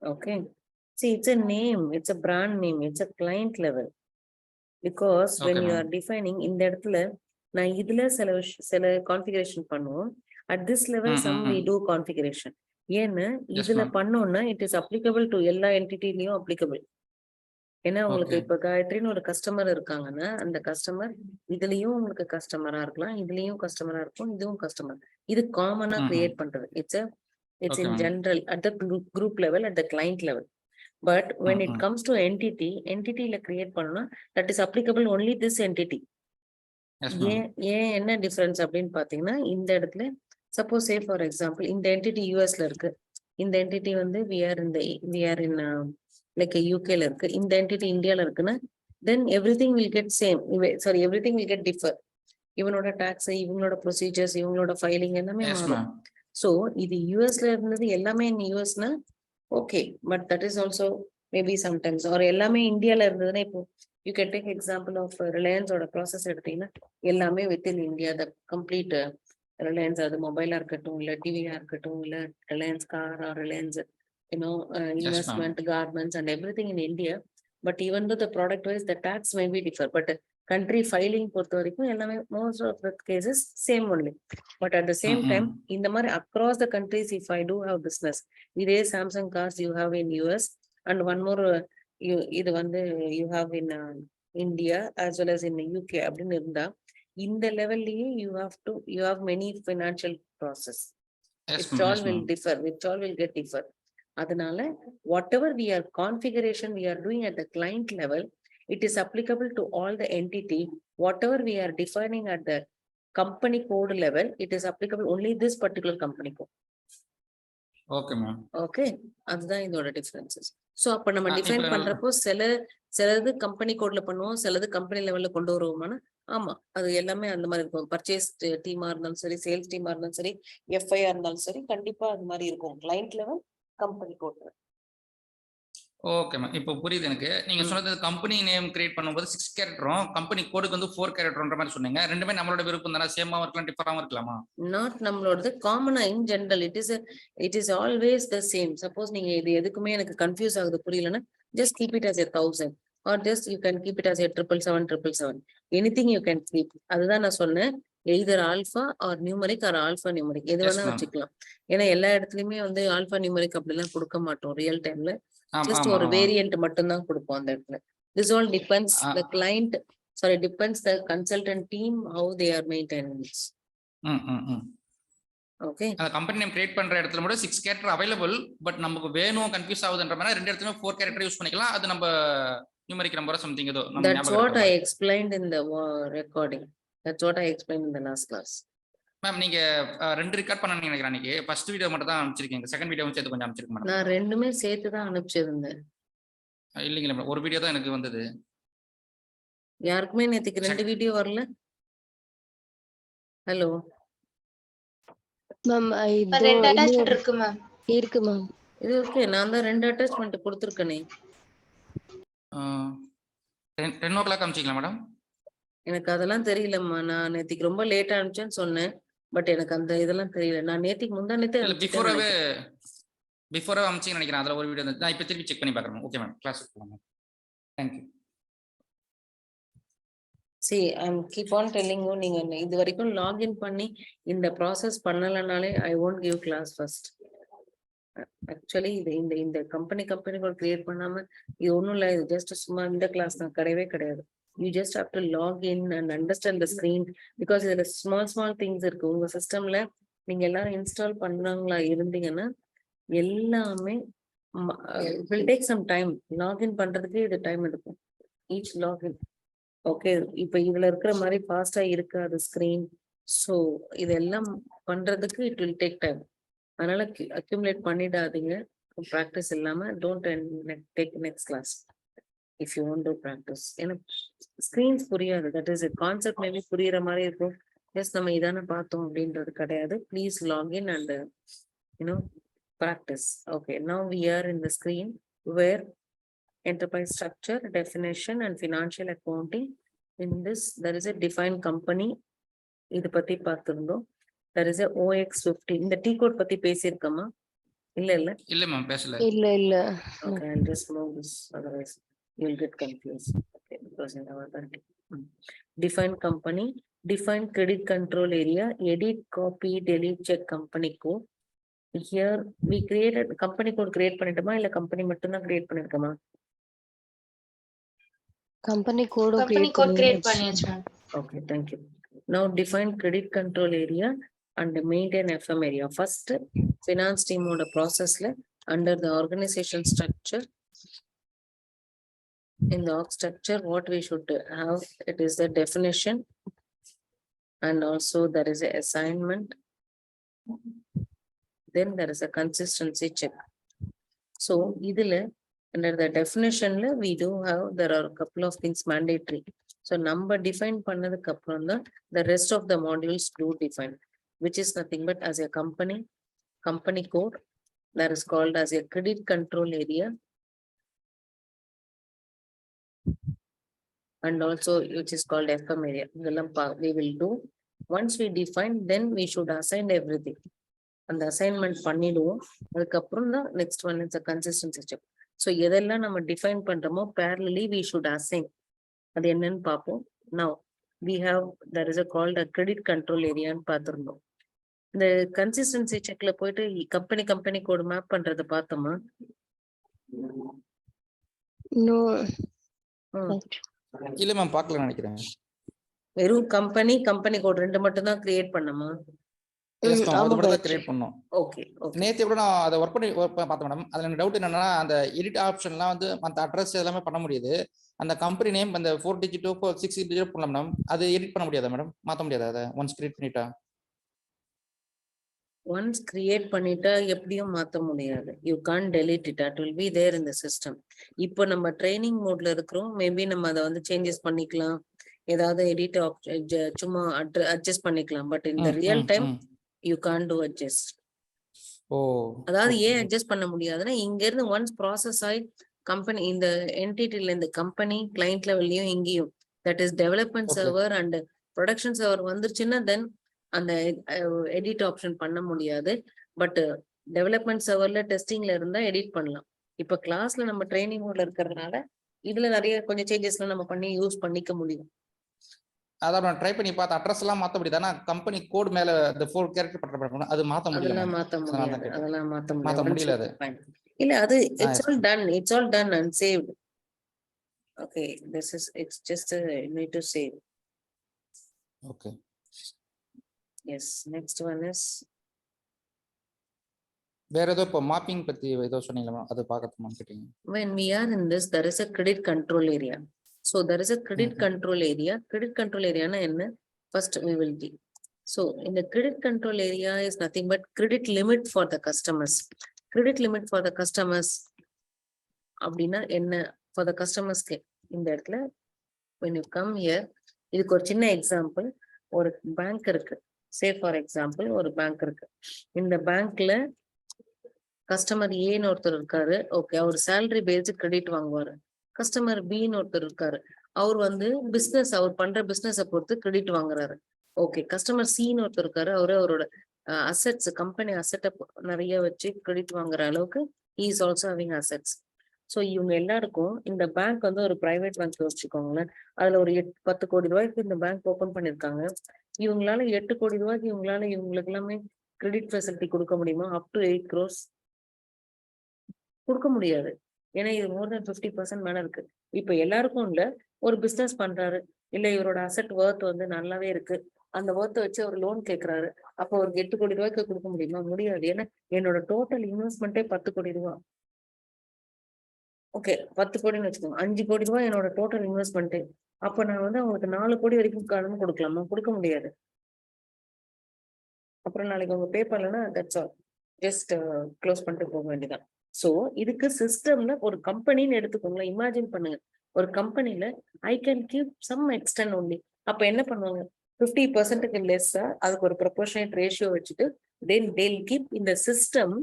Okay. See, it's a name, it's a brand name, it's a client level. Because when you are defining in the இடத்துல நான் இதுல சில configuration பண்ணுவோம். At this level, some we do configuration. ஏன்னா இதுல பண்ணோம்னா it is applicable to எல்லா என்டிட்டிலையும் applicable. ஏன்னா உங்களுக்கு இப்ப காயத்ரின்னு ஒரு கஸ்டமர் இருக்காங்கன்னா அந்த கஸ்டமர் இதுலயும் உங்களுக்கு கஸ்டமரா இருக்கலாம், இதுலயும் கஸ்டமரா இருக்கும், இதுவும் கஸ்டமர். இது காமனா கிரியேட் பண்றது. It's in general at the group level, at the client level. But when it comes to entity la create பண்ணனும்னா that is applicable only this entity. ஏன் என்ன டிஃபரன்ஸ் அப்படின்னு பாத்தீங்கன்னா இந்த இடத்துல சப்போஸ் சே ஃபார் எக்ஸாம்பிள் இந்த entity யூஎஸ்ல இருக்கு, இந்த என்டிட்டி வந்து we are in like யூகேல இருக்கு, இந்த என்டிட்டி இந்தியால இருக்குன்னா then everything will get same. Sorry, everything will get differ. இவனோட டாக்ஸ், இவங்களோட ப்ரொசீஜர்ஸ், இவங்களோட ஃபைலிங் எல்லாமே மாறும். சோ இது யூஎஸ்ல இருந்தது எல்லாமே in யூஎஸ்னா okay, but that is also maybe sometimes or எல்லாமே இந்தியால இருந்ததுன்னா இப்போ you can take example of ரிலையன்ஸோட ப்ராசஸ் எடுத்தீங்கன்னா எல்லாமே within India. The complete Reliance, அது மொபைலா இருக்கட்டும், இல்ல டிவியா இருக்கட்டும், இல்ல Reliance car or Reliance investment, garments and everything in India. But even though the product wise the tax may be differ, but country filing பொறுத்த வரைக்கும் எல்லாமே most of the cases same only. But at the same time இந்த மாதிரி across the countries if I do have business, இதே Samsung cars you have in US and one more இது வந்து you have in India as well as in UK அப்படின்னு இருந்தா இந்த லெவல்லயே you have many financial process. Which all will differ, which all will get differ. அதனால whatever we are configuration we are doing at the client level, it is applicable to all the entity. Whatever we are defining at the company code level, it is applicable only this particular company code. Okay ma'am. Okay, அதுதான் இதோட differences. So அப்ப நம்ம define பண்றப்போ சிலது company கோட்ல பண்ணுவோம், சிலது company லெவல்ல கொண்டு வருவோம்னா ஆமா அது எல்லாமே அந்த மாதிரி இருக்கும். பர்ச்சேஸ் டீமா இருந்தாலும் சரி, சேல்ஸ் டீமா இருந்தாலும் சரி, எஃப்ஐஆர் இருந்தாலும் சரி, கண்டிப்பா அது மாதிரி இருக்கும் client level company code. Okay ma'am, இப்போ புரியுது எனக்கு. நீங்க சொன்னது கம்பெனி நேம் கிரியேட் பண்ணும்போது 6 கேரக்டரும் கம்பெனி கோடுக்கு வந்து 4 கேரக்டர்ன்ற மாதிரி சொன்னீங்க. ரெண்டுமே நம்மளோட விருப்பம் தானே, சேமா இருக்கலாம், டிஃபராவும் இருக்கலாமா? நாட் நம்மளோடது, காமனா இன் general it is always the same. Suppose நீங்க இது எதுக்குமே எனக்கு கன்ஃபியூஸ் ஆகுது புரியலன்னா just keep it as 1000 or just you can keep it as a 777. anything you can keep. அதுதான் நான் சொன்னேன், either alpha or numeric or alpha numeric எது வேணா வச்சுக்கலாம். ஏன்னா எல்லா இடத்துலயுமே வந்து ஆல்பா நியூமரிக் அப்படிலாம் கொடுக்க மாட்டோம் ரியல் டைம்ல. ஜஸ்ட் ஒரு வேரியன்ட் மட்டும் தான் கொடுப்போம் அந்த இடத்துல. This all depends the client, sorry, depends the consultant team how they are maintaining this. Okay, அந்த கம்பெனி நேம் கிரியேட் பண்ற இடத்துல மட்டும் 6 கேரக்டர் அவைலபிள். பட் நமக்கு வேணும் கன்ஃபியூஸ் ஆகுதுன்ற மாதிரி ரெண்டு இடத்துலயும் 4 கேரக்டர் யூஸ் பண்ணிக்கலாம். அது நம்ம நியூமரிக் நம்பர் சம்திங் ஏதோ நம்ம that's what I explained in the recording. That's what I explained in the last class. Ma'am நீங்க ரெண்டு ரெக்கார்ட் பண்ணீங்க நினைக்கிறேன். அன்னைக்கு ஃபர்ஸ்ட் வீடியோ மட்டும் தான் அனுப்பிச்சிருக்கீங்க, செகண்ட் வீடியோவும் சேர்த்து கொஞ்சம் அனுப்பிச்சிருக்க மேடம். நான் ரெண்டுமே சேர்த்து தான் அனுப்பிச்சிருந்தேன். இல்லைங்களா மேடம், ஒரு வீடியோ தான் எனக்கு வந்தது. யாருக்குமே நேத்துக்கு ரெண்டு வீடியோ வரல. ஹலோ மேம், ரெண்டு அட்டாச்மென்ட் இருக்கு மேம். இருக்கு மேம். இது ஓகே, நான் தான் ரெண்டு அட்டாச்மென்ட் கொடுத்துருக்கேனே. 10 o'clock அனுப்பிச்சிங்களா madam? எனக்கு அதெல்லாம் தெரியலம்மா, நான் நேத்திக்கு ரொம்ப லேட்டா அனுப்பிச்சேன்னு சொன்னேன். பட் எனக்கு அந்த இதெல்லாம் தெரியல. நான் நேத்திக்கு முந்தா நேத்தே பிஃபோரவே அனுப்பிச்சிங்க நினைக்கிறேன். அதுல ஒரு வீடியோ நான் இப்ப திருப்பி செக் பண்ணி பார்க்கறேன். ஓகே மேம், கிளாஸ் போலாம். Thank you. See, I'm keep on telling you, நீங்க இது வரைக்கும் லாகின் பண்ணி இந்த ப்ராசஸ் பண்ணலனாலே I won't give class first. Actually இந்த கம்பெனி கிரியேட் பண்ணாம இது ஒண்ணும் இல்லை, இது ஜஸ்ட் சும்மா இந்த கிளாஸ் தான், கிடையவே கிடையாது. You just have to log in and understand the screen because இதுல small things இருக்கு. உங்க சிஸ்டம்ல நீங்க எல்லாரும் இன்ஸ்டால் பண்ணவங்களா இருந்தீங்கன்னா எல்லாமே will take some time. Login பண்றதுக்கு இது டைம் எடுக்கும், each லாகின். ஓகே, இப்ப இதுல இருக்கிற மாதிரி ஃபாஸ்டா இருக்காது ஸ்கிரீன். ஸோ இதெல்லாம் பண்றதுக்கு இட் வில் டேக் டைம். அதனால அக்யூமுலேட் பண்ணிடாதீங்க ப்ராக்டிஸ் இல்லாம. Don't take next class if you want to practice. ஏன்னா ஸ்கிரீன்ஸ் புரியாது, தட் இஸ் கான்செப்ட் மேபி புரியுற மாதிரி இருக்கும். எஸ் நம்ம இதானே பார்த்தோம் அப்படின்றது கிடையாது. Please login and you know practice. Okay, now we are in the screen where enterprise structure, definition and financial accounting. In this there is a defined company. இது பத்தி பார்த்திருந்தோம். there is a OX50. இந்த T code பத்தி பேசியிருக்கோமா? இல்ல. இல்ல ma'am பேசல. இல்ல. Okay, I'll just move this, otherwise you'll get confused. Okay, because in our country. Define company, define credit control area, edit, copy, delete, check company code. Here we created company code create பண்ணிட்டோமா இல்ல company மட்டும் தான் create பண்ணிருக்கோமா? Company கோடு company code create பண்ணியாச்சு ma'am. Okay, thank you. Now define credit control area and maintain FM area. First, finance team ஓட processல under the organization structure. In the org structure, what we should have, it is the definition. And also there is a assignment. Then there is a consistency check. So, idhula, under the definition, we do have, there are a couple of things mandatory. So, number define பண்ணதுக்கு அப்புறம் தான் the rest of the modules do define, which is nothing but as a company code that is called as a credit control area. And also which is called FM area. We will do, once we define, then we should assign everything. And the assignment பண்ணிடுவோம். அதுக்கப்புறம் தான் next one is a consistency check. So எதெல்லாம் நம்ம define பண்றோமோ parallelly we should assign. அது என்னன்னு பார்ப்போம். Now we have, there is a called a credit control area ன்னு பார்த்திருந்தோம். இந்த consistency checkல போயிட்டு company code map பண்றதை பார்த்தோமா? நோ. இல்ல மேம் பார்க்கல நினைக்கிறேன். வெறும் company code ரெண்டு மட்டும் தான் கிரியேட் பண்ணமா? Yes ma'am, அது மட்டும் தான் கிரியேட் பண்ணோம். ஓகே. நேத்து கூட நான் அதை ஒர்க் பண்ணி பார்த்தேன் மேடம். அதுல எனக்கு டவுட் என்னன்னா, அந்த எடிட் ஆப்ஷன்லாம் வந்து அந்த அட்ரஸ் எல்லாமே பண்ண முடியுது. அந்த கம்பெனி நேம் அந்த 4 டிஜிட்டோ 6 டிஜிட்டோ பண்ணலாம் மேடம். அது எடிட் பண்ண முடியாதா மேடம்? மாத்த முடியாதா அதை ஒன்ஸ் கிரியேட் பண்ணிட்டா? ஒன்ஸ் கிரியேட் பண்ணிட்டா எப்படியும் மாத்த முடியாது. You can't delete it, it will be there in the system. இப்போ நம்ம ட்ரைனிங் மோட்ல இருக்கிறோம். மேபி நம்ம அதை வந்து சேஞ்சஸ் பண்ணிக்கலாம், ஏதாவது எடிட் சும்மா அட்ஜஸ்ட் பண்ணிக்கலாம். பட் இந்த real time you can't to adjust. அதாவது ஏன் அட்ஜஸ்ட் பண்ண முடியாதுன்னா, இங்க இருந்து ஒன்ஸ் ப்ராசஸ் ஆகி கம்பெனி இந்த என்டிட்டில இந்த கம்பெனி கிளைண்ட் லெவல்லையும் இங்கேயும், that is development server and production server வந்துருச்சுன்னா தென் அந்த எடிட் ஆப்ஷன் பண்ண முடியாது. பட் டெவலப்மெண்ட் சர்வர்ல டெஸ்டிங்ல இருந்தா எடிட் பண்ணலாம். இப்ப கிளாஸ்ல நம்ம ட்ரைனிங் மோட்ல இருக்கிறதுனால இதுல நிறைய கொஞ்சம் சேஞ்சஸ்லாம் நம்ம பண்ணி யூஸ் பண்ணிக்க முடியும். அதான் நான் ட்ரை பண்ணி பார்த்த அட்ரஸ் எல்லாம் மாத்த முடியுது. ஆனா கம்பெனி கோட் மேல இந்த 4 கேரக்டர் பண்ற அது மாத்த முடியல. அதெல்லாம் மாத்த முடியல அது. இல்ல அது it's all done and saved. Okay, it's just you need to save. Okay. Yes, next one is வேற ஏதோ இப்போ மாப்பிங் பத்தி ஏதோ சொன்னீங்களா, அது பார்க்கணுமா கேட்டீங்க. when we are in this, there is a credit control area. So there is a credit control area. Credit control area na enna? First we will see. So in the credit control area is nothing but credit limit for the customers. Credit limit for the customers அப்படின்னா என்ன? For the customers இந்த இடத்துல when you come here, இதுக்கு ஒரு சின்ன example. ஒரு bank இருக்கு, say for example ஒரு பேங்க் இருக்கு. இந்த பேங்க்ல கஸ்டமர் ஏன்னு ஒருத்தர் இருக்காரு. ஓகே, அவர் சேலரி பேஸ்ட் கிரெடிட் வாங்குவாரு. கஸ்டமர் பின்னு ஒருத்தர் இருக்காரு, அவர் வந்து பிசினஸ், அவர் பண்ற பிசினஸை பொறுத்து கிரெடிட் வாங்குறாரு. ஓகே, கஸ்டமர் சின்னு ஒருத்தர் இருக்காரு, அவரோட அசெட்ஸ், கம்பெனி அசெட்டை நிறைய வச்சு கிரெடிட் வாங்குற அளவுக்கு he is also having assets. So இவங்க எல்லாருக்கும் இந்த பேங்க் வந்து ஒரு பிரைவேட் பேங்க் வச்சுக்கோங்களேன். அதுல ஒரு 10 கோடி ரூபாய்க்கு இந்த பேங்க் ஓபன் பண்ணிருக்காங்க. இவங்களால 8 கோடி ரூபாய்க்கு இவங்களுக்கு எல்லாமே கிரெடிட் ஃபெசிலிட்டி கொடுக்க முடியுமா? அப் டு 8 crores கொடுக்க முடியாது. ஏன்னா இது மோர் தென் 50% மேல இருக்கு. இப்ப எல்லாருக்கும் இல்ல, ஒரு பிசினஸ் பண்றாரு, இல்ல இவரோட அசெட் ஒர்த் வந்து நல்லாவே இருக்கு, அந்த ஒர்த்தை வச்சு அவர் லோன் கேட்கிறாரு. அப்போ ஒரு 8 கோடி ரூபாய்க்கு கொடுக்க முடியுமா? முடியாது. ஏன்னா என்னோட டோட்டல் இன்வெஸ்ட்மெண்ட்டே 10 கோடி ரூபாய். ஓகே, 10 கோடின்னு வச்சுக்கோங்க, 5 கோடி ரூபாய் என்னோட டோட்டல் இன்வெஸ்ட்மெண்ட்டே. அப்ப நான் வந்து அவங்களுக்கு 4 கோடி வரைக்கும் கடன் கொடுக்கலாமா? கொடுக்க முடியாது. அப்புறம் நாளைக்கு அவங்க பே பண்ணலன்னா தட்ஸ் ஆல், ஜஸ்ட் க்ளோஸ் பண்ணிட்டு போக வேண்டியதான். சோ இதுக்கு சிஸ்டம்ல ஒரு கம்பெனின்னு எடுத்துக்கோங்களேன். இமேஜின் பண்ணுங்க, ஒரு கம்பெனில I can keep some extent only. அப்ப என்ன பண்ணுவாங்க? 50%க்கு லெஸ்ஸா அதுக்கு ஒரு ப்ரொபோர்ஷனேட் ரேஷியோ வச்சுட்டு தென் தேல் கீப் இந்த சிஸ்டம்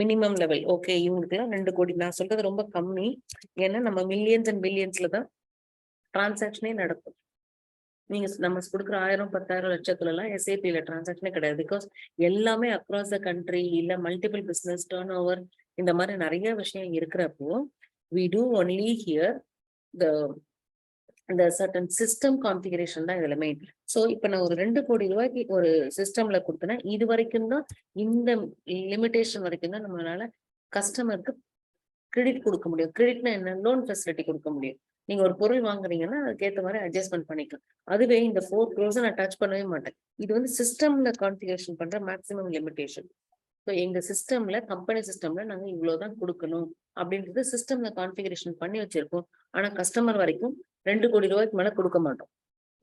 மினிமம் லெவல். ஓகே, இவங்களுக்கு எல்லாம் 2 கோடி. நான் சொல்றது ரொம்ப கம்மி, ஏன்னா நம்ம மில்லியன்ஸ் அண்ட் பில்லியன்ஸ்ல தான் டிரான்சாக்ஷனே நடக்கும். நீங்க நம்ம கொடுக்குற 1000 10,000 லட்சத்துல எல்லாம் எஸ்ஏபில டிரான்சாக்ஷனே கிடையாது. பிகாஸ் எல்லாமே அக்ராஸ் த கண்ட்ரி இல்ல மல்டிபிள் பிசினஸ் டர்ன் ஓவர் இந்த மாதிரி நிறைய விஷயம் இருக்கிறப்போ we do only here the certain system configuration தான் இதுல மெயின். ஸோ இப்போ நான் ஒரு 2 கோடி ரூபாய்க்கு ஒரு சிஸ்டம்ல கொடுத்தேன்னா இது வரைக்கும் தான், இந்த லிமிடேஷன் வரைக்கும் தான் நம்மளால கஸ்டமருக்கு கிரெடிட் கொடுக்க முடியும். கிரெடிட்னா என்ன? லோன் ஃபெசிலிட்டி கொடுக்க முடியும். நீங்க ஒரு பொருள் வாங்குறீங்கன்னா அதுக்கேற்ற மாதிரி அட்ஜஸ்ட்மெண்ட் பண்ணிக்கலாம். அதுவே இந்த 4 crores நான் டச் பண்ணவே மாட்டேன். இது வந்து சிஸ்டம்ல கான்ஃபிகரேஷன் பண்ற மேக்ஸிமம் லிமிடேஷன். ஸோ எங்க சிஸ்டம்ல, கம்பெனி சிஸ்டம்ல நாங்க இவ்வளவுதான் கொடுக்கணும் அப்படின்றது சிஸ்டம்ல கான்ஃபிகரேஷன் பண்ணி வச்சிருக்கோம். ஆனா கஸ்டமர் வரைக்கும் 2 கோடி ரூபாய்க்கு மேல கொடுக்க மாட்டோம்.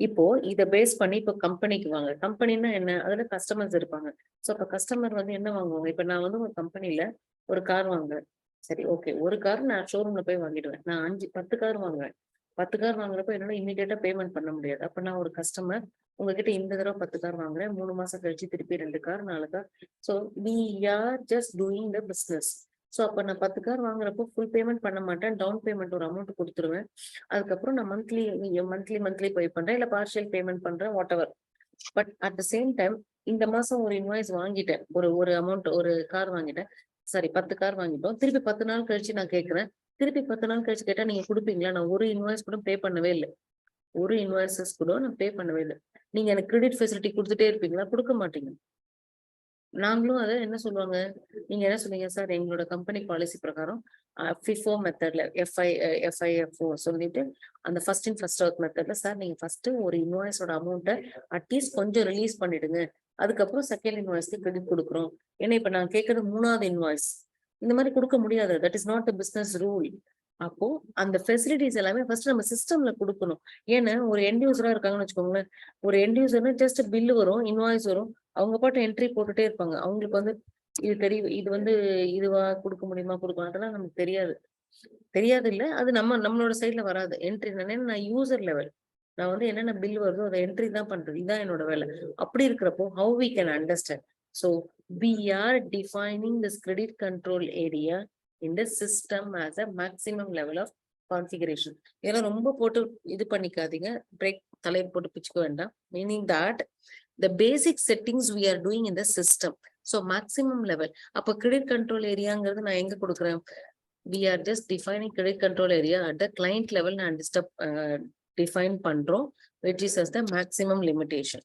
இப்போ இதை பேஸ் பண்ணி இப்போ கம்பெனிக்கு வாங்க. கம்பெனின்னா என்ன? அதுல கஸ்டமர்ஸ் இருப்பாங்க. ஸோ இப்போ கஸ்டமர் வந்து என்ன வாங்குவாங்க? இப்போ நான் வந்து ஒரு கம்பெனில ஒரு கார் வாங்குறேன். சரி, ஓகே, ஒரு கார் நான் ஷோரூம்ல போய் வாங்கிடுவேன். நான் 10 கார் வாங்குவேன். 10 கார் வாங்குறப்ப என்னால இமீடியட்டா பேமெண்ட் பண்ண முடியாது. அப்ப நான் ஒரு கஸ்டமர் உங்ககிட்ட இந்த தடவை 10 கார் வாங்குறேன், 3 மாசம் கழிச்சு திருப்பி 2 car 4 car. So we are just doing the business. So அப்ப நான் 10 கார் வாங்குறப்போ ஃபுல் பேமெண்ட் பண்ண மாட்டேன். டவுன் பேமெண்ட் ஒரு அமௌண்ட் கொடுத்துருவேன். அதுக்கப்புறம் நான் மந்த்லி பே பண்றேன், இல்ல பார்ஷியல் பேமெண்ட் பண்றேன், what ever. But at the same time இந்த மாசம் ஒரு இன்வாய்ஸ் வாங்கிட்டேன், ஒரு அமௌண்ட், ஒரு கார் வாங்கிட்டேன். சாரி, 10 கார் வாங்கிட்டோம். திருப்பி 10 நாள் கழிச்சு நான் கேட்கிறேன். திருப்பி 10 நாள் கழிச்சு கேட்டா நீங்க கொடுப்பீங்களா? நான் ஒரு இன்வாய்ஸ் கூட பே பண்ணவே இல்லை. ஒரு இன்வாய்ஸஸ் கூட நான் பே பண்ணவே இல்லை. நீங்க எனக்கு கிரெடிட் ஃபெசிலிட்டி கொடுத்துட்டே இருப்பீங்களா? கொடுக்க மாட்டீங்க. நாங்களும் அதை என்ன சொல்லுவாங்க, நீங்க என்ன சொன்னீங்க சார், எங்களோட கம்பெனி பாலிசி பிரகாரம் FIFO மெத்தட்ல FIFO சொல்லிட்டு அந்த ஃபர்ஸ்ட் இன் ஃபர்ஸ்ட் அவுட் மெத்தட்ல சார் நீங்க ஃபர்ஸ்ட் ஒரு இன்வாய்ஸோட அமௌண்ட்டை அட்லீஸ்ட் கொஞ்சம் ரிலீஸ் பண்ணிடுங்க, அதுக்கப்புறம் செகண்ட் இன்வாய்ஸ்க்கு கிரெடிட் கொடுக்குறோம். ஏன்னா இப்ப நான் கேட்கறது 3வது இன்வாய்ஸ். இந்த மாதிரி கொடுக்க முடியாது. That is not a business rule. அப்போ அந்த ஃபெசிலிட்டிஸ் எல்லாமே ஃபர்ஸ்ட் நம்ம சிஸ்டம்ல கொடுக்கணும். ஏன்னா ஒரு எண்ட் யூசரா இருக்காங்கன்னு வச்சுக்கோங்களேன். ஒரு எண்ட் யூசர்னா ஜஸ்ட் பில்லு வரும், இன்வாய்ஸ் வரும், அவங்க பாட்டு என்ட்ரி போட்டுட்டே இருப்பாங்க. அவங்களுக்கு வந்து இது தெரியும், இது வந்து இதுவா கொடுக்க முடியுமா, கொடுக்கணும், அதெல்லாம் நமக்கு தெரியாது இல்ல. அது நம்மளோட சைட்ல வராது. என்ட்ரி நான் யூசர் லெவல், நான் வந்து என்னென்ன பில் வருதோ அதை என்ட்ரி தான் பண்றது. இதான் என்னோட வேலை. அப்படி இருக்கிறப்போ how we can understand? So we are defining this credit control area in the system as a maximum level of configuration. இதெல்லாம் ரொம்ப போட்டு இது பண்ணிக்காதீங்க, பிரேக் தலையை போட்டு பிச்சுக்க வேண்டாம். Meaning that the basic settings we are doing in the system. So maximum level. அப்ப credit control areaங்கிறது நான் எங்க கொடுக்குறேன்? We are just defining credit control area at the client level and define பண்றோம், which is as the maximum limitation.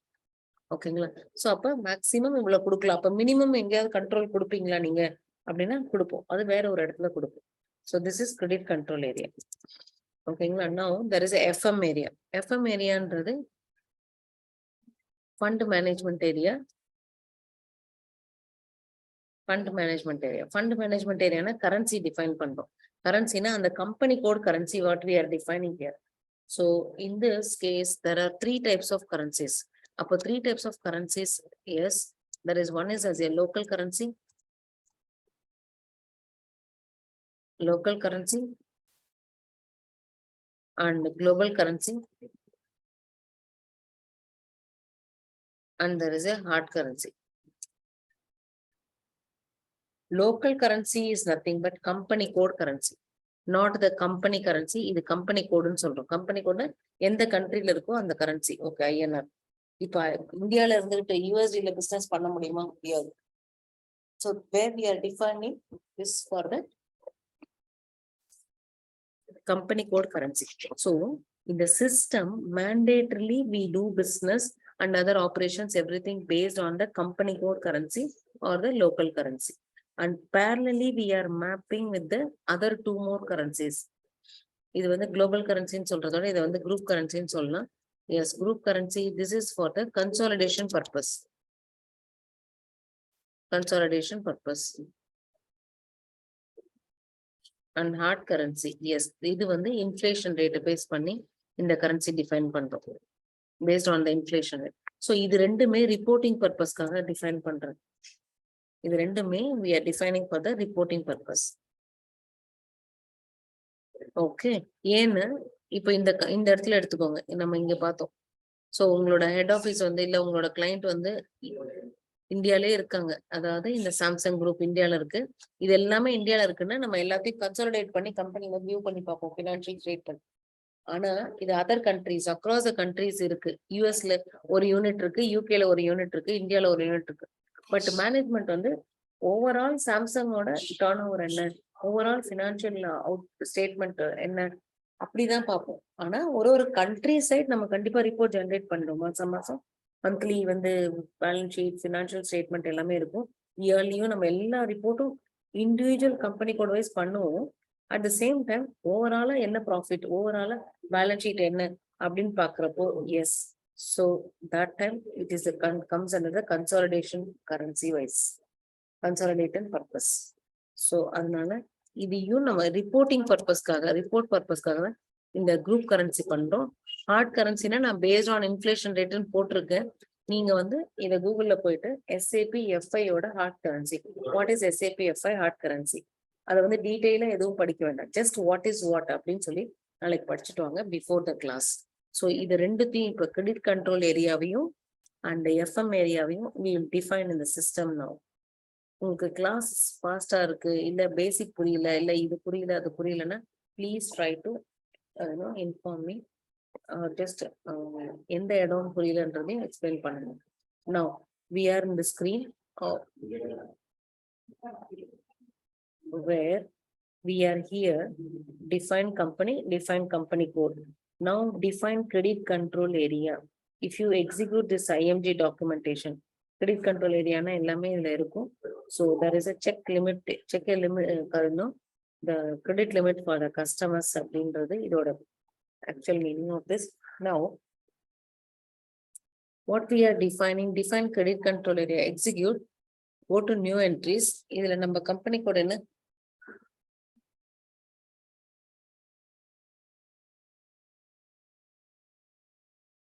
ஓகேங்களா? So அப்ப maximum இவ்வளவு கொடுக்கலாம். அப்ப மினிமம் எங்கேயாவது கண்ட்ரோல் கொடுப்பீங்களா நீங்க அப்படின்னா கொடுப்போம், அது வேற ஒரு இடத்துல கொடுப்போம். So this is credit control area. ஓகேங்களா? Now there is a FM area. FM ஏரியான்றது fund management area. Fund management area currency define பண்றோம். கரன்சினா அந்த company code currency what we are defining here. So in this case there are 3 types of currencies. அப்போ 3 types of currencies, yes, there is one is as a local currency and global currency, and there is a hard currency. Local currency is nothing but company code currency, not the company currency. இது company code ன்னு சொல்றோம். company code எந்த கண்ட்ரில இருக்கோ அந்த currency. Okay, INR. இப்ப இந்தியால இருந்துட்டு USD பிசினஸ் பண்ண முடியுமா? முடியாது. So where we are defining this for the company code currency. So in the system mandatorily we do business and other operations, everything based on the company code currency or the local currency. And parallelly we are mapping with the other 2 more currencies. இது வந்து global currency ன்னு சொல்றதோட இதை வந்து group currency ன்னு சொல்லலாம். Yes, group currency, this is for the consolidation purpose. And hard currency, yes, இது வந்து inflation rate base பண்ணி இந்த currency define பண்றோம் based on the inflation rate. So இது ரெண்டுமே reporting purpose-காக define பண்றேன். இது ரெண்டுமே we are defining for the reporting purpose. Okay, ஏன்னு இப்போ இந்த இடத்துல எடுத்துக்கோங்க, நம்ம இங்க பார்த்தோம். சோ உங்களோட ஹெட் ஆபீஸ் வந்து இல்ல உங்களோட கிளையண்ட் வந்து இந்தியாலே இருக்காங்க, அதாவது இந்த சாம்சங் குரூப் இந்தியால இருக்கு. இது எல்லாமே இந்தியால இருக்குன்னா நம்ம எல்லாத்தையும் கன்சாலிடேட் பண்ணி கம்பெனில வியூ பண்ணி பார்ப்போம், ஃபினான்ஷியல் ஸ்டேட்மெண்ட். ஆனா இது other countries across the countries இருக்கு. யூஎஸ்ல ஒரு யூனிட் இருக்கு, யூகேல ஒரு யூனிட் இருக்கு, இந்தியால ஒரு யூனிட் இருக்கு. பட் மேனேஜ்மெண்ட் வந்து ஓவரால் சாம்சங்கோட டர்ன் ஓவர் என்ன, ஓவரால் பினான்சியல் அவுட் ஸ்டேட்மெண்ட் என்ன அப்படிதான் பார்ப்போம். ஆனா ஒரு கண்ட்ரி சைட் நம்ம கண்டிப்பா ரிப்போர்ட் ஜென்ரேட் பண்றோம். மாசம் மாசம் மந்த்லி வந்து பேலன்ஸ் ஷீட், ஃபினான்ஷியல் ஸ்டேட்மெண்ட் எல்லாமே இருக்கும். இயர்லியும் நம்ம எல்லா ரிப்போர்ட்டும் இண்டிவிஜுவல் கம்பெனி கோட் வைஸ் பண்ணுவோம். அட் த சேம் டைம் ஓவராலா என்ன ப்ராஃபிட், ஓவராலா பேலன்ஸ் ஷீட் என்ன அப்படின்னு பாக்குறப்போ yes. So that time it is comes under the consolidation currency wise, consolidated purpose. So அதனால இதையும் நம்ம ரிப்போர்ட்டிங் பர்பஸ்க்காக, ரிப்போர்ட் பர்பஸ்க்காக இந்த குரூப் கரன்சி பண்றோம். ஹார்ட் கரன்சினா நான் பேஸ்ட் ஆன் இன்ஃபிளேஷன் ரேட்னு போட்டிருக்கேன். நீங்க வந்து இதை கூகுள்ல போயிட்டு SAPFI-யோட hard currency, what is SAPFI hard currency, அதை வந்து டீட்டெயிலா எதுவும் படிக்க வேண்டாம். ஜஸ்ட் வாட் இஸ் வாட் அப்படின்னு சொல்லி நாளைக்கு படிச்சுட்டு வாங்க பிஃபோர் த கிளாஸ். ஸோ இது ரெண்டுத்தையும் இப்போ கிரெடிட் கண்ட்ரோல் ஏரியாவையும் அண்ட் FM ஏரியாவையும் we will define in the system now. உங்களுக்கு கிளாஸ் ஃபாஸ்டா இருக்கு, இல்ல பேசிக் புரியல, இல்ல இது புரியல அது புரியலன்னா please try to inform me. Just எந்த இடம் புரியலன்றதையும் எக்ஸ்பிளைன் பண்ணுங்க. Now we are in the screen where we are here, define company code. Now define credit control area. If you execute this IMG documentation, credit control area na ellame idla irukum. So there is a check a limit, the credit limit for the customers அப்படின்றது இதோட actual meaning of this. Now what we are defining, define credit control area, execute, go to new entries. இதுல நம்ம company code என்ன,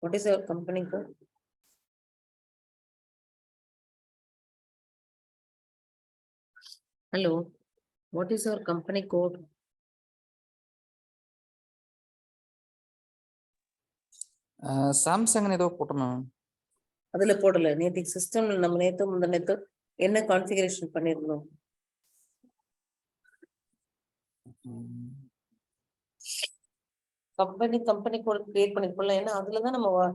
what is our company code? Hello, what is our company code? Samsung ஏதோ போட்டோம் ma'am. அதுல போடல, நேத்து சிஸ்டம்ல நம்ம நேத்து என்ன கான்ஃபிகரேஷன் பண்ணிருந்தோம். கம்பெனி கோட் கிரியேட் பண்ணிருக்கோம்ல, ஏன்னா அதுலதான் நம்ம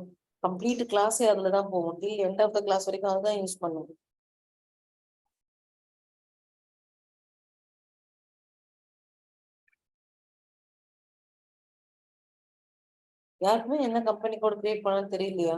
கம்ப்ளீட் கிளாஸே அதுலதான் போவோம். Till end of the class வரைக்கும் அதுதான் யூஸ் பண்ணுவோம். யாருக்குமே என்ன கம்பெனி கோட் கிரியேட் பண்ணணும்னு தெரியலையா?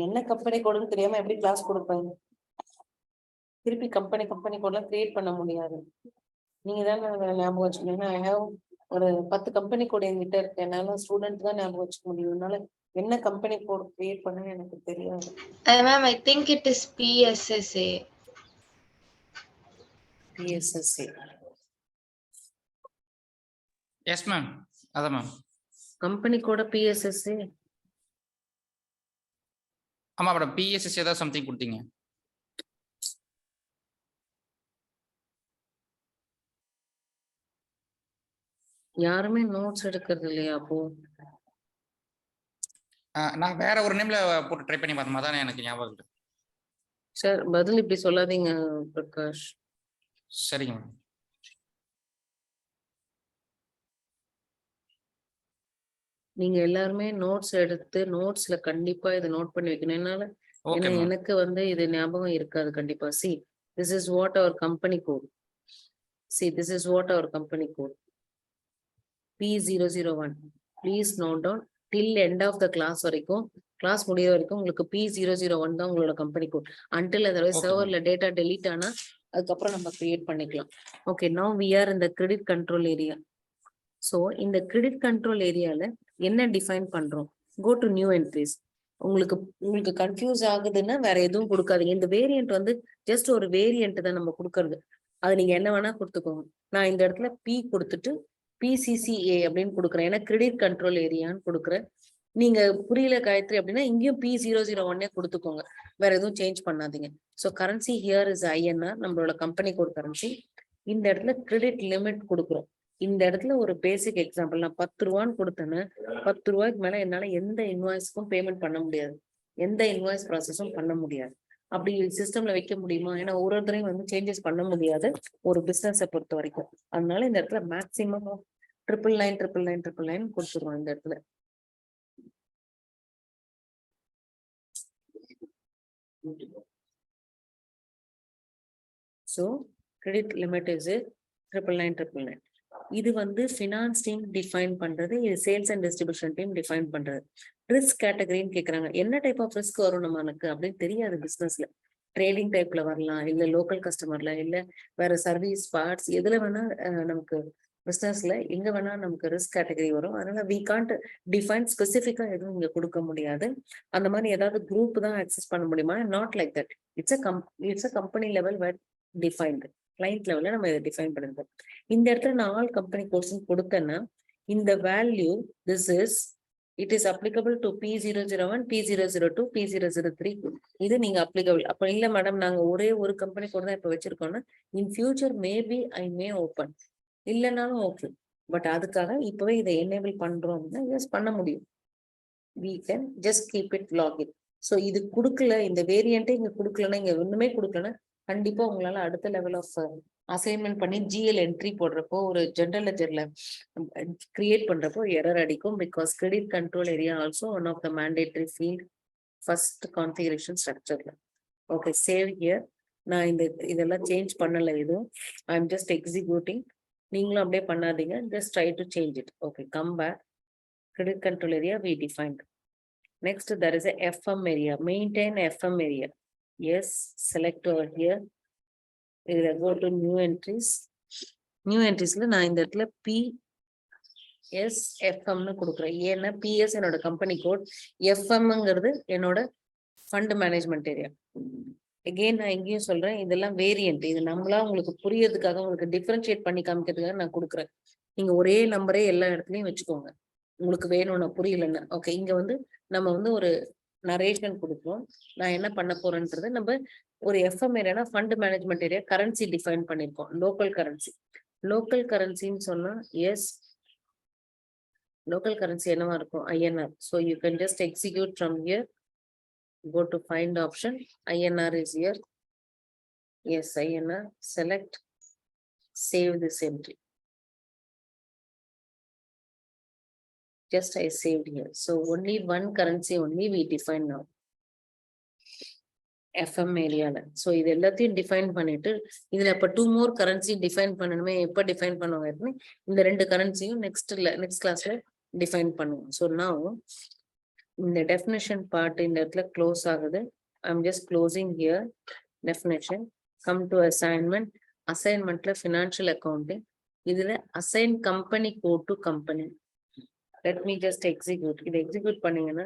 என்ன கம்பெனி கோடுன்னு தெரியாம எப்படி கிளாஸ் கொடுப்பேன்? திருப்பி கம்பெனி கோட்லாம் கிரியேட் பண்ண முடியாது. நீங்க தானே ஞாபகம் வச்சுக்கணும். ஐ ஹேவ் ஒரு 10 கம்பெனி கோட் என்கிட்ட இருக்கு. என்னால ஸ்டூடெண்ட் தான் ஞாபகம் வச்சுக்க முடியும். அதனால என்ன கம்பெனி கோட் கிரியேட் பண்ண எனக்கு தெரியாது. Ma'am, I think it is PSSA. PSSA. Yes ma'am, அதான் மேம். Company code PSSA. ஆமா மேடம், PSSA தான் சம்திங் கொடுத்தீங்க. யாருமே நோட்ஸ் எடுக்கிறது இல்லையா? அப்போ நான் வேற ஒரு நேம்ல போட்டு ட்ரை பண்ணி பார்த்தோம், அதான் எனக்கு ஞாபகம் இல்லை. சார் பதில் இப்படி சொல்லாதீங்க பிரகாஷ். சரிங்க மேடம். நீங்க எல்லாருமே நோட்ஸ் எடுத்து நோட்ஸ்ல கண்டிப்பா இதை நோட் பண்ணி வைக்கணும். என்னால ஏன்னா எனக்கு வந்து இது ஞாபகம் இருக்காது கண்டிப்பா. See this is what our company code. See this is what our company code P001. Please note down till end of the class வரைக்கும், கிளாஸ் முடிய வரைக்கும் உங்களுக்கு P001 தான் உங்களோட கம்பெனி கோட். அன்டில் அதர்வைஸ் சர்வர்ல டேட்டா டெலீட் ஆனா அதுக்கப்புறம் நம்ம கிரியேட் பண்ணிக்கலாம். ஓகே, நவ் வி ஆர் இந்த கிரெடிட் கண்ட்ரோல் ஏரியா. ஸோ இந்த கிரெடிட் கண்ட்ரோல் ஏரியால என்ன டிஃபைன் பண்றோம்? Go to new entries. உங்களுக்கு கன்ஃபியூஸ் ஆகுதுன்னா வேற எதுவும் கொடுக்காதீங்க. இந்த வேரியன்ட் வந்து ஜஸ்ட் ஒரு வேரியன்ட் தான் நம்ம கொடுக்கறது. அது நீங்க என்ன வேணா கொடுத்துக்கோங்க. நான் இந்த இடத்துல P கொடுத்துட்டு PCCA அப்படின்னு கொடுக்குறேன், ஏன்னா கிரெடிட் கண்ட்ரோல் ஏரியான்னு கொடுக்குறேன். நீங்க புரியல காயத்ரி அப்படின்னா இங்கேயும் P001 கொடுத்துக்கோங்க, வேற எதுவும் சேஞ்ச் பண்ணாதீங்க. So currency here is INR, நம்மளோட கம்பெனி கோட் கரன்சி. இந்த இடத்துல கிரெடிட் லிமிட் கொடுக்குறோம். இந்த இடத்துல ஒரு பேசிக் எக்ஸாம்பிள், நான் 10 ரூபான்னு கொடுத்தேன்னு 10 ரூபாய்க்கு மேல என்னால எந்த இன்வாய்ஸ்க்கும் பேமெண்ட் பண்ண முடியாது, எந்த இன்வாய்ஸ் ப்ராசஸும் பண்ண முடியாது. அப்படி சிஸ்டம்ல வைக்க முடியுமா? ஏன்னா ஒருத்தரையும் வந்து சேஞ்சஸ் பண்ண முடியாது ஒரு பிசினஸை பொறுத்த வரைக்கும். அதனால இந்த இடத்துல மேக்சிமம் 999 கொடுத்துருவோம் இந்த இடத்துல. So credit limit is 999. இது வந்து ஃபினான்ஸ் டீம் டிஃபைன் பண்றது, இது sales and distribution team define பண்றது. ரிஸ்க் கேட்டகரின்னு கேக்குறாங்க, என்ன டைப் ஆஃப் ரிஸ்க் வரும் நமக்கு அப்படின்னு தெரியாது பிசினஸ்ல. ட்ரேடிங் டைப்ல வரலாம், இல்ல லோக்கல் கஸ்டமர்ல, இல்ல வேற சர்வீஸ் பார்ட்ஸ், எதுல வேணா நமக்கு பிசினஸ்ல எங்க வேணா நமக்கு ரிஸ்க் கேட்டகரி வரும். அதனால வி காண்ட் டிஃபைன் ஸ்பெசிஃபிக்கா எதுவும் இங்க கொடுக்க முடியாது. அந்த மாதிரி ஏதாவது குரூப் தான் அக்சஸ் பண்ண முடியுமா? Not like that. It's a company level where defined. Client லெவல்ல நம்ம இதை டிஃபைன் பண்ணிருக்கோம். இந்த இடத்துல நான் ஆல் கம்பெனி கோர்ஸ் கொடுத்தேன்னா இந்த value this is it is applicable to P001, P002, P003. இது நீங்க அப்ளிகபிள். அப்ப இல்ல மேடம் நாங்க ஒரே ஒரு கம்பெனி கூட தான் இப்ப வச்சிருக்கோம்னா in future maybe I may open, இல்லைனாலும் ஓகே. பட் அதுக்காக இப்பவே இதை எனேபிள் பண்றோம் அப்படின்னா எஸ் பண்ண முடியும். we can just keep it login. So இது கொடுக்கல, இந்த வேரியண்டே இங்க கொடுக்கலன்னா, இங்க ஒண்ணுமே கொடுக்கலன்னா கண்டிப்பா உங்களால அடுத்த லெவல் ஆஃப் அசைன்மெண்ட் பண்ணி GL என்ட்ரி போடுறப்போ ஒரு ஜெனரல் லெஜர்ல கிரியேட் பண்றப்போ எரர் அடிக்கும். Because credit control area also one of the mandatory field first configuration ஸ்ட்ரக்சர்ல. Okay, save here. நான் இதெல்லாம் சேஞ்ச் பண்ணல எதுவும். I am just executing. நீங்களும் அப்படியே பண்ணாதீங்க, just try to change it. Okay, come back. Credit control area we defined. Next, there is a FM area. Maintain FM area. Yes, select over here. Go to new entries. New entries la நான் இந்த இடத்துல PSFM னு கொடுக்குறேன். ஏன்னா PS என்னோட company code, FMங்கிறது என்னோட fund management area. Again நான் எங்கேயும் சொல்றேன், இதெல்லாம் வேரியன்ட். இது நம்மளா உங்களுக்கு புரியறதுக்காக, உங்களுக்கு டிஃபரன்ஷியேட் பண்ணி காமிக்கிறதுக்காக நான் கொடுக்குறேன். நீங்க ஒரே நம்பரே எல்லா இடத்துலயும் வச்சுக்கோங்க உங்களுக்கு வேணும்னா, புரியலன்னா. ஓகே, இங்க வந்து நம்ம வந்து ஒரு நரேஷன் கொடுப்போம். நான் என்ன பண்ண போறேன்றது, நம்ம ஒரு எஃப்எம் ஏரியானா fund management area, currency define பண்ணிருக்கோம். Local currency. லோக்கல் கரன்சின்னு சொன்னா எஸ், லோக்கல் கரன்சி என்னவா இருக்கும்? INR. So you can just execute from here. Go to find option. INR is here. Yes, INR. Select. Save this entry. Just I saved here. So only one currency only we define now. FM area. So இது எல்லாத்தையும் define பண்ணிட்டு இதுல இப்ப 2 more currency define பண்ணணுமே. எப்ப define பண்ணுவாங்க? இந்த 2 கரன்சியும் நெக்ஸ்ட் கிளாஸ்ல டிஃபைன் பண்ணுவோம். ஸோ now இந்த டெஃபினிஷன் பார்ட் இந்த இடத்துல க்ளோஸ் ஆகுது. I'm just closing here definition. Come to assignment. அசைன்மெண்ட்ல ஃபினான்ஷியல் அக்கௌண்டிங். இதுல assign company code to company. Let me just execute. இதை எக்ஸிக்யூட் பண்ணீங்கன்னா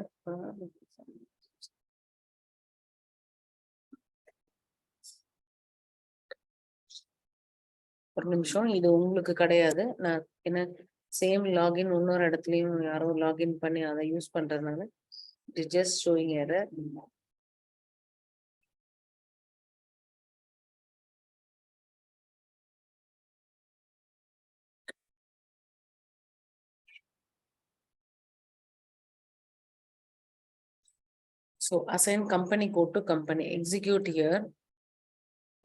ஒரு நிமிஷம், இது உங்களுக்கு கிடையாது. நான் என்ன சேம் லாகின் இன்னொரு இடத்துலயும் யாரோ லாகின் பண்ணி அதை யூஸ் பண்றதுனால it is just showing error. So assign company code to company. Execute here.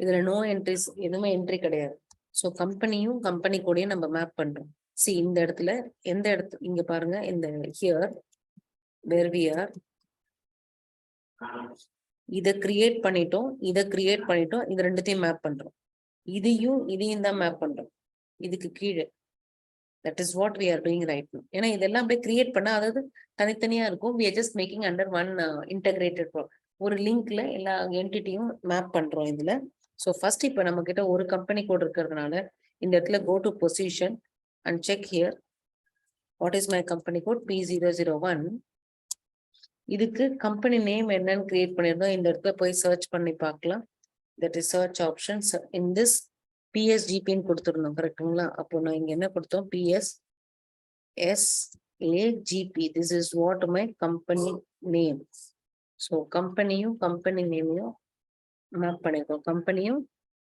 இதுல நோ என்ட்ரிஸ், எதுவுமே என்ட்ரி கிடையாது. ஸோ கம்பெனியும் கம்பெனி கோடையும் நம்ம மேப் பண்றோம். சி இந்த இடத்துல எந்த இடத்து இங்க பாருங்க, இந்த ஹியர் வேர் வி ஆர் இதை கிரியேட் பண்ணிட்டோம், இது ரெண்டுத்தையும் மேப் பண்றோம். இதையும் தான் மேப் பண்றோம். இதுக்கு கீழே that is what we are doing right now. ஏன்னா இதெல்லாம் அப்படியே கிரியேட் பண்ணா, அதாவது தனித்தனியா இருக்கும். We are just making under one integrated ஒரு லிங்க்ல எல்லா என்டிட்டியும் மேப் பண்றோம் இதுல. ஸோ ஃபர்ஸ்ட் இப்போ நம்ம கிட்ட ஒரு கம்பெனி கோட் இருக்கிறதுனால இந்த இடத்துல go to position and check here what is my company code P001. இதுக்கு கம்பெனி நேம் என்னன்னு கிரியேட் பண்ணிருந்தோம். இந்த இடத்துல போய் சர்ச் பண்ணி பார்க்கலாம். That is search options. In this PSGPன்னு கொடுத்துருந்தோம், கரெக்டுங்களா? அப்போ நான் இங்க என்ன கொடுத்தோம்? PSSAGP. This is what my company name. So கம்பெனியும் கம்பெனி நேமையும் மேப் பண்ணிருக்கோம்.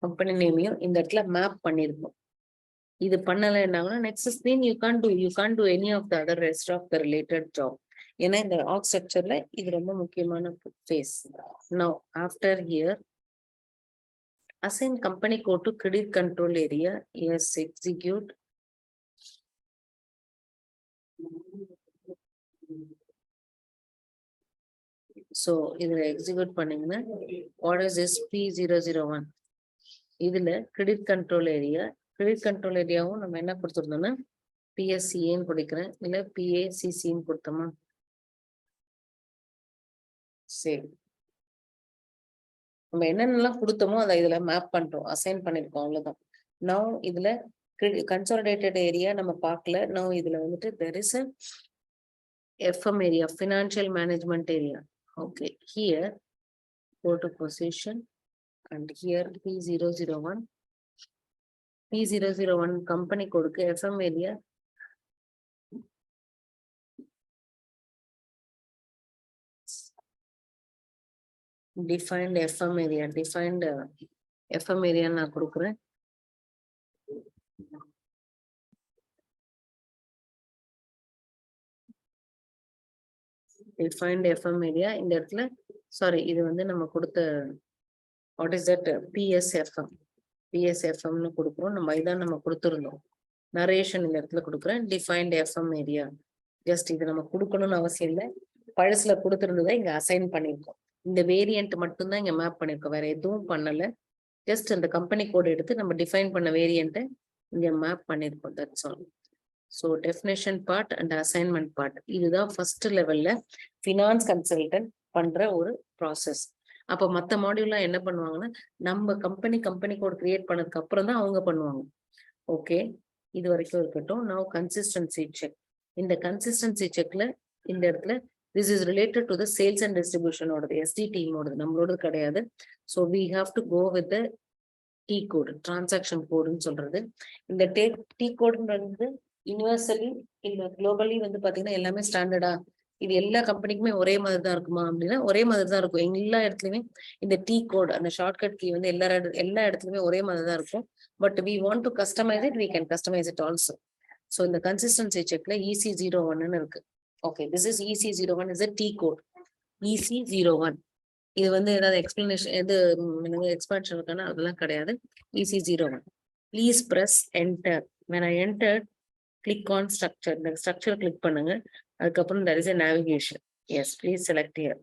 கம்பெனி நேமையும் இந்த இடத்துல மேப் பண்ணிருக்கோம். இது பண்ணலைன்னாங்கன்னா next screen you can do any of the other rest of the related job. ஏன்னா இந்த ஆர்க் ஸ்ட்ரக்சர்ல இது ரொம்ப முக்கியமான phase. Now after here assign company code to credit control area. Yes, execute. So இதுல எக்ஸிக்யூட் பண்ணீங்கன்னா what is this P001? இதுல credit control ஏரியாவும் நம்ம என்ன கொடுத்துருந்தோம்னா PSCன்னு கொடுக்கிறேன், இல்ல PACCன்னு கொடுத்தோமா? சரி, நம்ம என்னென்னலாம் கொடுத்தோமோ அதை இதுல மேப் பண்றோம், அசைன் பண்ணிருக்கோம், அவ்வளவுதான். நவ் இதுல கன்சாலிடேட்டட் ஏரியா நம்ம பார்க்கல. நவ் இதுல வந்துட்டு there is a FM area, financial management area. Okay, here go to position and here P001. P001 company code FM area. Defined FM area, FM area நான் கொடுக்குறேன். Defined FM area இந்த இடத்துல sorry, இது வந்து நம்ம கொடுத்த what is that PSFM னு கொடுக்குறோம். நம்ம இதான் நம்ம கொடுத்துருந்தோம். நரேஷன் இந்த இடத்துல கொடுக்குறேன். Defined FM area. ஜஸ்ட் இது நம்ம கொடுக்கணும்னு அவசியம் இல்லை, பழசுல கொடுத்துருந்ததை இங்க அசைன் பண்ணியிருக்கோம். இந்த வேரியன்ட் மட்டும்தான் இங்க மேப் பண்ணிருக்கோம், வேற எதுவும் பண்ணல. ஜஸ்ட் அந்த கம்பெனி கோட் எடுத்து நம்ம டிஃபைன் பண்ண வேரியன்ட்டை இங்க மேப் பண்ணிருக்கோம். That's all. So definition part and assignment part, இதுதான் ஃபர்ஸ்ட் லெவல்ல ஃபினான்ஸ் கன்சல்டன்ட் பண்ற ஒரு ப்ராசஸ். அப்போ மற்ற மாடியூல்லாம் என்ன பண்ணுவாங்கன்னா நம்ம கம்பெனி கோட் கிரியேட் பண்ணதுக்கு அப்புறம் தான் அவங்க பண்ணுவாங்க. ஓகே, இது வரைக்கும் இருக்கட்டும். Now consistency check. இந்த கன்சிஸ்டன்சி செக்ல இந்த இடத்துல this is related to the sales and distribution ஓடது, SD டீமோடது, நம்மளோடது கிடையாது. So we have to go with the T code, transaction codeன்னு சொல்றது. இந்த T codeன்றது யூனிவர்சலி இல்ல குளோபலி வந்து பாத்தீங்கன்னா எல்லாமே ஸ்டாண்டர்டா, இது எல்லா கம்பெனிக்குமே ஒரே மாதிரி தான் இருக்குமா அப்படின்னா ஒரே மாதிரி தான் இருக்கும். எல்லா இடத்துலயுமே இந்த T கோட், அந்த ஷார்ட்கட் கீ வந்து எல்லா இடத்துலயுமே ஒரே மாதிரி தான் இருக்கும். But we want to customize it, we can customize it also. So இந்த கன்சிஸ்டன்சி செக்ல EC01ன்னு இருக்கு. Okay, this is EC01 is a T code. EC01 இது வந்து ஏதாவது எக்ஸ்பிளனேஷன் எக்ஸ்பான்ஷன் இருக்கானா அதெல்லாம் கிடையாது. EC01. Please press enter. When I entered, click on structure. இந்த structure click பண்ணுங்க. அதுக்கப்புறம் there is a navigation. Yes, please select here.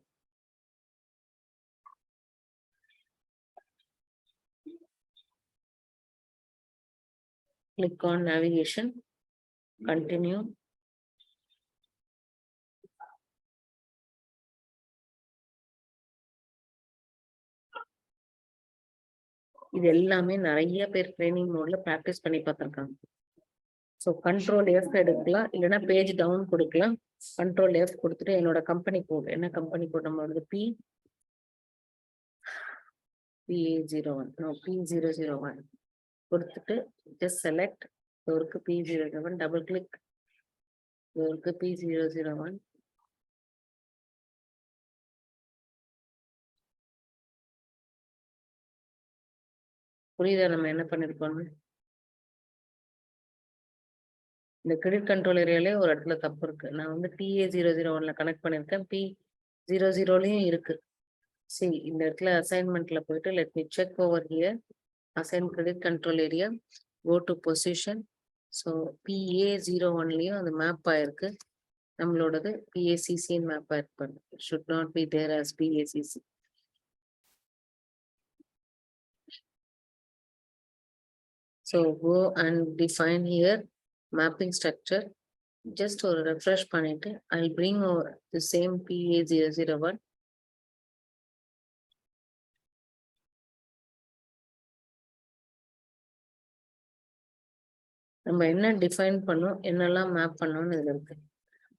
Click on navigation. Continue. இது எல்லாமே நிறைய பேர் ட்ரைனிங் மோட்ல ப்ராக்டிஸ் பண்ணி பார்த்திருக்காங்க. ஸோ கண்ட்ரோல் F எடுக்கலாம், இல்லைன்னா பேஜ் டவுன் கொடுக்கலாம். கண்ட்ரோல் F கொடுத்துட்டு என்னோட கம்பெனி கோட், என்ன கம்பெனி கோட் நம்மளோட PA01, P001 கொடுத்துட்டு ஜஸ்ட் செலக்ட். இவருக்கு P001 டபுள் கிளிக், இவருக்கு P001. புரியுதா நம்ம என்ன பண்ணிருக்கோம்னு? இந்த கிரெடிட் கண்ட்ரோல் ஏரியாலே ஒரு இடத்துல தப்பு இருக்கு. நான் வந்து PA001ல கனெக்ட் பண்ணிருக்கேன், P00லயும் இருக்கு. சரி, இந்த இடத்துல அசைன்மெண்ட்ல போயிட்டு let me check over here. Assign credit control area, go to position. So PA01லயும் அந்த மேப் ஆயிருக்கு. நம்மளோடது PACC மேப் ஆயிருக்கு. should not be there as PACC. So go and define here mapping structure. Just ஒரு refresh பண்ணிட்டு I'll bring over the same PA001. நம்ம என்ன define பண்ணோம், என்னெல்லாம் map பண்ணோம்னு இதுல இருக்கு.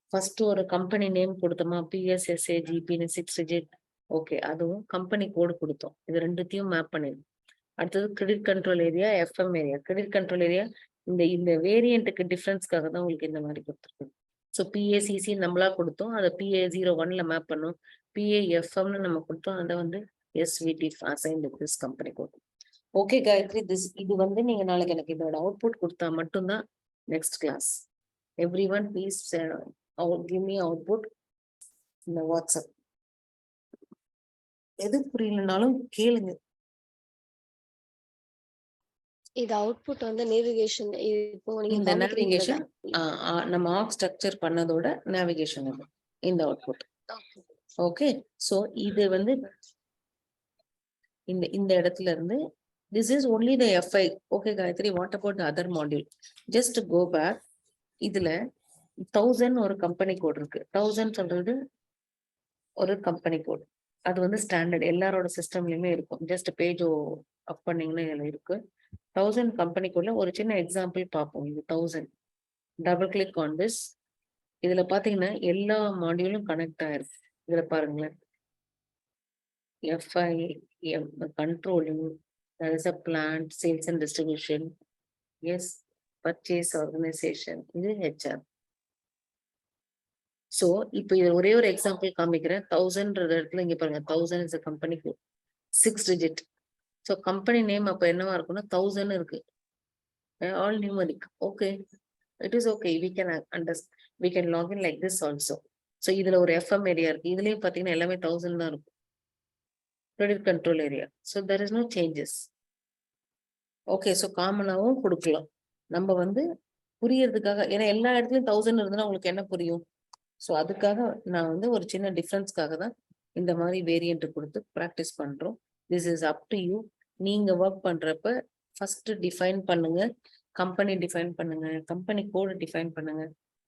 ஃபர்ஸ்ட் ஒரு கம்பெனி நேம் கொடுத்தோமா, PSSAGPன்னு 6 digit. ஓகே, அதுவும் கம்பெனி கோடு கொடுத்தோம். இது ரெண்டுத்தையும் மேப் பண்ணிருக்கோம். அடுத்தது credit control area, FM area. Credit control area இந்த வேரியன்ட்டுக்கு டிஃபரன்ஸ்க்காக தான் உங்களுக்கு இந்த மாதிரி கொடுத்துருக்கு. ஸோ PACC நம்மளா கொடுத்தோம், அதை PA01ல மேப் பண்ணோம். PAFMன்னு நம்ம கொடுத்தோம், அதை வந்து SVT assigned this company code. Okay Gayathri, இது வந்து நீங்க நாளைக்கு எனக்கு இதோட அவுட்புட் கொடுத்தா மட்டும்தான் next class. Every one please give me output இந்த வாட்ஸ்அப். எது புரியலனாலும் கேளுங்க. இது அவுட்புட் வந்து நேவிகேஷன் இப்போ நீங்க இந்த காமிக்கிறீங்களா? நேவிகேஷன் நம்ம ஆர்க் ஸ்ட்ரக்சர் பண்ணதோட நேவிகேஷன் இது இந்த அவுட்புட். ஓகே, சோ இது வந்து இந்த இடத்துல இருந்து this is only the FI. Okay Gayatri, what about the other module? Just go back. இதுல 1000 ஒரு கம்பெனி கோட் இருக்கு. 1000 சொல்றது ஒரு கம்பெனி கோட். அது வந்து ஸ்டாண்டர்ட் எல்லாரோட சிஸ்டம்லயுமே இருக்கும். ஜஸ்ட் பேஜ் அப் பண்ணீங்கன்னா இதுல இருக்கு. 1000 கம்பெனி கோட்ல ஒரு சின்ன எக்ஸாம்பிள் பார்ப்போம். இது 1000 டபுள் கிளிக் ஆன் திஸ். இதுல பாத்தீங்கன்னா எல்லா மாடியூலும் கனெக்ட் ஆயிருக்கு. இதுல பாருங்களேன், FI, controlling, there is a plant, sales and distribution, yes, purchase organization, இது HR. So இப்போ இது ஒரே ஒரு எக்ஸாம்பிள் காமிக்கிறேன். 1000 இடத்துல இங்க பாருங்க, 1000 is a company code, 6 digit. So company name அப்ப என்னவா இருக்கும்னா 1000 இருக்கு, all numeric. Okay, it is okay, we can understand, we can log in like this also. So இதுல ஒரு FM ஏரியா இருக்கு, இதுலயும் பாத்தீங்கன்னா எல்லாமே 1000 தான் இருக்கும். Credit control area. So there is no changes. Okay, so காமனாவும் கொடுக்கலாம். நம்ம வந்து புரியறதுக்காக, ஏன்னா எல்லா இடத்துலயும் 1000 இருந்ததுன்னா உங்களுக்கு என்ன புரியும்? ஸோ அதுக்காக நான் வந்து ஒரு சின்ன டிஃப்ரென்ஸ்க்காக தான் இந்த மாதிரி வேரியன்ட் கொடுத்து ப்ராக்டிஸ் பண்றோம். This is up to you. நீங்க ஒர்க் பண்றப்ப ஃபர்ஸ்ட் டிஃபைன் பண்ணுங்க, கம்பெனி டிஃபைன் பண்ணுங்க, கம்பெனி கோடு டிஃபைன் பண்ணுங்க,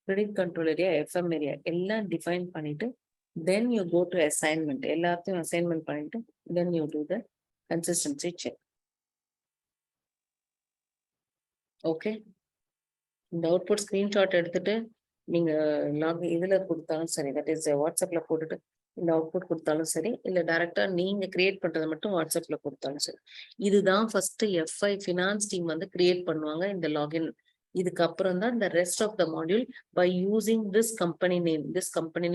credit control area, FM area எல்லாம் டிஃபைன் பண்ணிட்டு then you go to assignment. எல்லாத்தையும் அசைன்மெண்ட் பண்ணிட்டு then you do the consistency check. Okay, இந்த அவுட்புட் ஸ்கிரீன்ஷாட் எடுத்துட்டு நீங்க இதுல கொடுத்தாலும் சரி, தட் இஸ் வாட்ஸ்அப்ல போட்டுட்டு இந்த அவுட்புட் கொடுத்தாலும் சரி, இல்ல டைரக்டா நீங்க கிரியேட் பண்றதை மட்டும் வாட்ஸ்அப்ல கொடுத்தாலும் சரி. இதுதான் ஃபர்ஸ்ட் FI ஃபினான்ஸ் டீம் வந்து கிரியேட் பண்ணுவாங்க இந்த லாகின். இதுக்கப்புறம் தான் இந்த rest of the module by using this company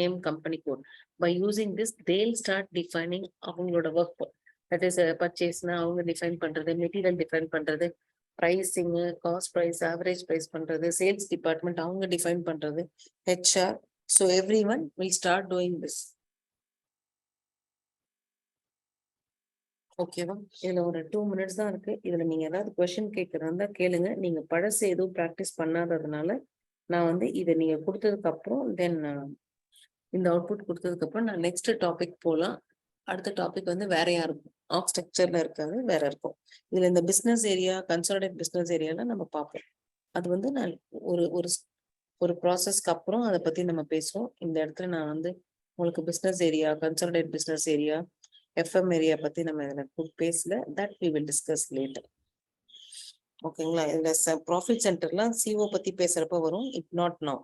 name company code. By using this they'll start defining அவங்களோட ஒர்க். தட் இஸ் பர்ச்சேஸ்னா அவங்க டிஃபைன் பண்றது, மெட்டீரியல் டிஃபைன் பண்றது, pricing, cost price, average price பண்றது, சேல்ஸ் டிபார்ட்மெண்ட் அவங்க டிஃபைன் பண்றது, HR. So everyone will start doing this. ஓகேவா? இதுல ஒரு 2 minutes தான் இருக்கு. இதுல நீங்க ஏதாவது கொஸ்டின் கேட்கறதா கேளுங்க. நீங்க பழசு எதுவும் ப்ராக்டிஸ் பண்ணாததுனால நான் வந்து இதை நீங்க கொடுத்ததுக்கு அப்புறம் தென் இந்த அவுட்புட் கொடுத்ததுக்கு அப்புறம் நான் நெக்ஸ்ட் டாபிக் போகலாம். அடுத்த டாபிக் வந்து வேறையா இருக்கும், ஆர்க் ஸ்ட்ரக்சர்ல இருக்காது, வேற இருக்கும். இதுல இந்த பிசினஸ் ஏரியா, கன்சாலிடேட் பிசினஸ் ஏரியால நம்ம பார்ப்போம். அது வந்து நான் ஒரு ஒரு ஒரு ப்ராசஸ்க்கு அப்புறம் அதை பத்தி நம்ம பேசுவோம். இந்த இடத்துல நான் வந்து உங்களுக்கு business area, consolidate business area, FM area பத்தி நம்ம இதுல பேசல. That we will discuss later. ஓகேங்களா? இதுல ப்ராஃபிட் சென்டர்லாம் CO பத்தி பேசுறப்ப வரும், இட் நாட் நவ்.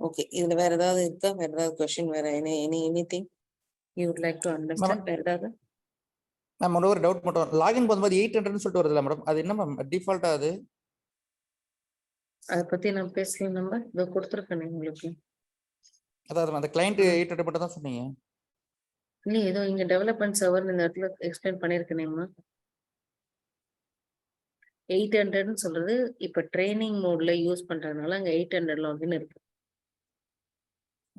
ஓகே, இதுல வேற ஏதாவது இருக்கா? வேற ஏதாவது கொஸ்டின், வேற anything you would like to understand? வேற ஏதாவது? மேம் ஒரு டவுட் மட்டும், லாகின் பண்ணும்போது 800 சொல்லிட்டு வருதுல்ல மேடம், அது என்ன மேம் டிஃபால்ட்டா? அது அதை பத்தி நான் பேசலாம். நம்ம இதை கொடுத்துருக்கேன் உங்களுக்கு. அதாவது அந்த கிளைண்ட் 800 மட்டும் தான் சொன்னீங்க. இல்ல, ஏதோ இங்க டெவலப்மெண்ட் சர்வர் இந்த இடத்துல எக்ஸ்பிளைன் பண்ணிருக்கேனேம்மா. 800 சொல்றது இப்ப ட்ரைனிங் மோட்ல யூஸ் பண்றதுனால அங்க 800 லாகின் இருக்கு.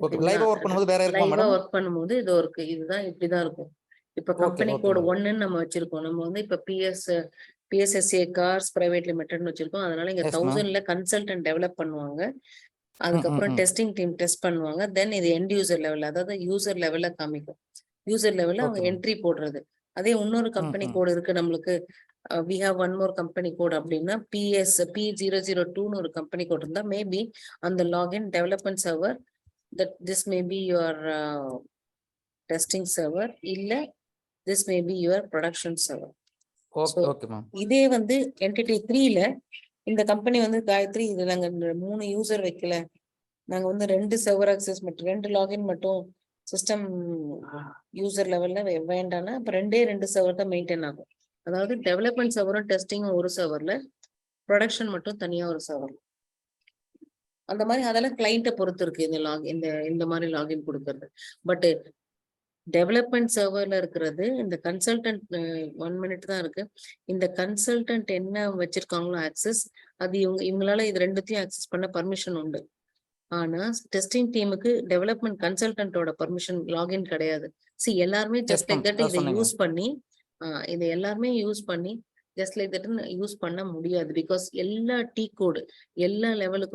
ஓகே, லைவா ஒர்க் பண்ணும்போது வேற இருக்குமா லைவா மேடம்? ஒர்க் பண்ணும்போது இது இருக்கு, இதுதான் இப்படிதான் இருக்கும். இப்ப கம்பெனி கோடு 1 நம்ம வச்சிருக்கோம். நம்ம வந்து இப்ப PSSA கார்ஸ் பிரைவேட் லிமிடெட்னு வச்சிருக்கோம். அதனால இங்க 1000ல கன்சல்டன்ட் டெவலப் பண்ணுவாங்க. அதுக்கப்புறம் டெஸ்டிங் டீம் டெஸ்ட் பண்ணுவாங்க. தென் இது எண்ட் யூசர் லெவல், அதாவது யூசர் லெவல்ல காமிக்கும். யூசர் லெவல்ல அவங்க என்ட்ரி போடுறது. அதே இன்னொரு கம்பெனி கோடு இருக்கு நம்மளுக்கு. we have one more company code அப்படின்னா P002ன்னு ஒரு கம்பெனி கோட் இருந்தா மேபி அந்த login development server, that this may be your testing server, இல்ல this may be your production server. Okay ma'am. இதே வந்து என்டிட்டி 3ல இந்த கம்பெனி வந்து காயத்ரி, இது நாங்க 3 யூசர் வைக்கல, நாங்க வந்து 2 சர்வர் ஆக்சஸ் மட்டும் 2 லாகின் மட்டும் சிஸ்டம் யூசர் லெவல்ல வேண்டாம்னா அப்ப 2 சர்வர் தான் மெயின்டைன் ஆகும். அதாவது டெவலப்மெண்ட் சர்வரும் டெஸ்டிங்கும் ஒரு சர்வர்ல, ப்ரொடக்ஷன் மட்டும் தனியா ஒரு சர்வர்ல. அந்த மாதிரி அதெல்லாம் கிளைண்ட்டை பொறுத்து இருக்கு இந்த மாதிரி லாகின் கொடுக்கறது. பட் டெவலப்மெண்ட் சர்வர்ல இருக்கிறது இந்த கன்சல்டன்ட் 1 மினிட் தான் இருக்கு. இந்த கன்சல்டன்ட் என்ன வச்சிருக்காங்களோ ஆக்சஸ், அது இவங்களால இது ரெண்டுத்தையும் ஆக்சஸ் பண்ண பர்மிஷன் உண்டு. ஆனா டெஸ்டிங் டீமுக்கு டெவலப்மெண்ட் கன்சல்டன்ட்டோட பர்மிஷன் லாகின் கிடையாது. எல்லாருமே Yes, just like ma'am. That அதான் இதை சொன்னீங்க. யூஸ் பண்ணி இதை எல்லாருமே யூஸ் பண்ணி ஜஸ்ட் லைக் தட் யூஸ் பண்ண முடியாது. பிகாஸ் எல்லா டீ கோடு எல்லா லெவலுக்கும்